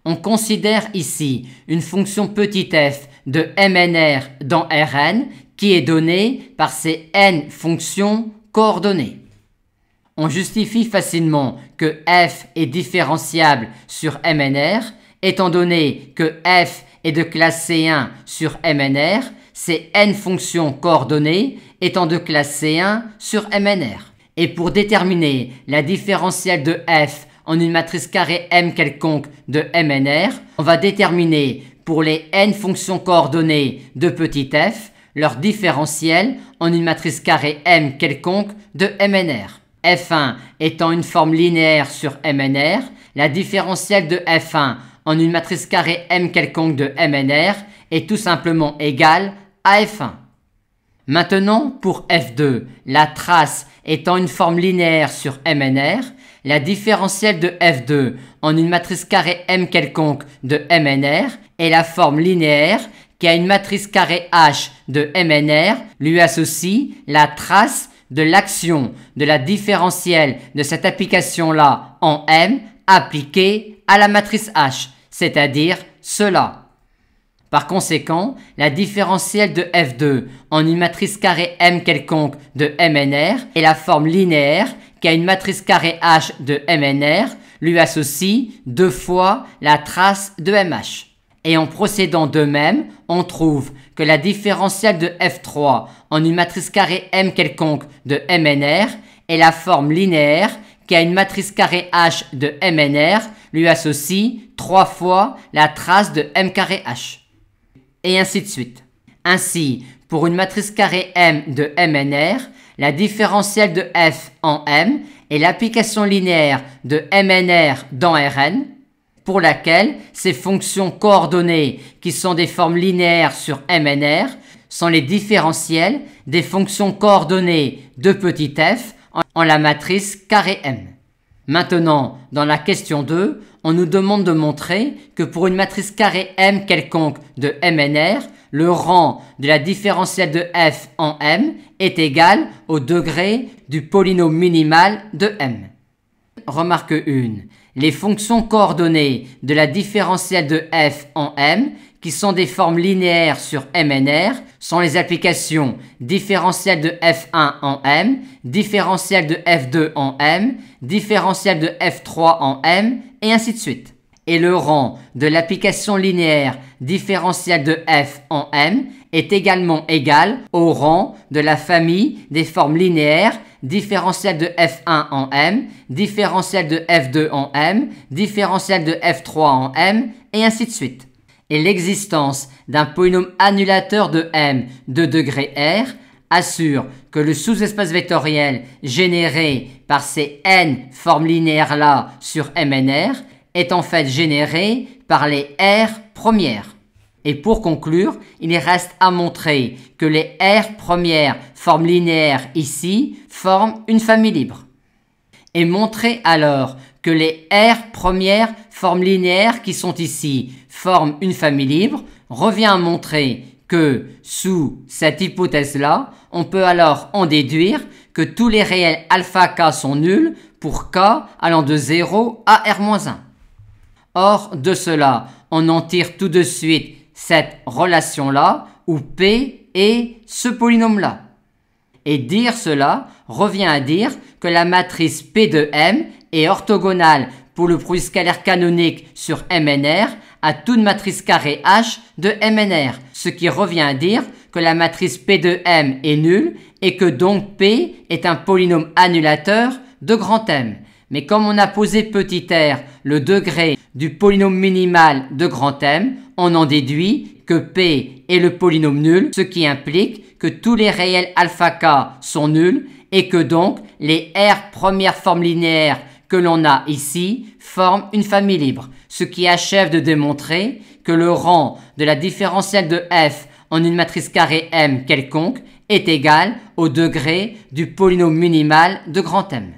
On considère ici une fonction petit f de MNR dans Rn qui est donnée par ces n fonctions coordonnées. On justifie facilement que f est différenciable sur MNR, étant donné que f est de classe C1 sur MNR, ces n fonctions coordonnées étant de classe C1 sur MNR. Et pour déterminer la différentielle de f en une matrice carrée M quelconque de MNR, on va déterminer pour les n fonctions coordonnées de petit f leur différentiel en une matrice carrée M quelconque de MNR. F1 étant une forme linéaire sur MNR, la différentielle de F1 en une matrice carrée M quelconque de MNR est tout simplement égale à F1. Maintenant, pour F2, la trace étant une forme linéaire sur MNR, la différentielle de F2 en une matrice carrée M quelconque de MNR est la forme linéaire qui a une matrice carrée H de MNR lui associe la trace de l'action de la différentielle de cette application-là en M appliquée à la matrice H, c'est-à-dire cela. Par conséquent, la différentielle de F2 en une matrice carrée M quelconque de MNR est la forme linéaire qui a une matrice carrée H de MNR lui associe 2 fois la trace de MH. Et en procédant de même, on trouve que la différentielle de F3 en une matrice carrée M quelconque de MNR est la forme linéaire qui a une matrice carrée H de MNR lui associe 3 fois la trace de M carré H. Et ainsi de suite. Ainsi, pour une matrice carrée M de MNR, la différentielle de F en M est l'application linéaire de MNR dans Rn, pour laquelle ces fonctions coordonnées qui sont des formes linéaires sur MNR sont les différentiels des fonctions coordonnées de petit f en la matrice carré M. Maintenant, dans la question 2, on nous demande de montrer que pour une matrice carrée M quelconque de MNR, le rang de la différentielle de f en M est égal au degré du polynôme minimal de M. Remarque 1. Les fonctions coordonnées de la différentielle de f en M, qui sont des formes linéaires sur MNR, sont les applications différentielle de f1 en M, différentielle de f2 en M, différentielle de f3 en M, et ainsi de suite. Et le rang de l'application linéaire différentielle de f en M est également égal au rang de la famille des formes linéaires différentielle de f1 en M, différentielle de f2 en M, différentielle de f3 en M, et ainsi de suite. Et l'existence d'un polynôme annulateur de M de degré R assure que le sous-espace vectoriel généré par ces n formes linéaires-là sur MNR est en fait généré par les R premières. Et pour conclure, il reste à montrer que les R premières formes linéaires ici forment une famille libre. Et montrer alors que les R premières formes linéaires qui sont ici forment une famille libre revient à montrer que sous cette hypothèse-là, on peut alors en déduire que tous les réels alpha k sont nuls pour k allant de 0 à R-1. Or, de cela, on en tire tout de suite cette relation-là où P est ce polynôme-là. Et dire cela revient à dire que la matrice P de M est orthogonale pour le produit scalaire canonique sur MNR à toute matrice carrée H de MNR, ce qui revient à dire que la matrice P de M est nulle et que donc P est un polynôme annulateur de grand M. Mais comme on a posé petit r le degré du polynôme minimal de grand M, on en déduit que P est le polynôme nul, ce qui implique que tous les réels alpha k sont nuls et que donc les R premières formes linéaires que l'on a ici forment une famille libre, ce qui achève de démontrer que le rang de la différentielle de f en une matrice carrée M quelconque est égal au degré du polynôme minimal de grand M.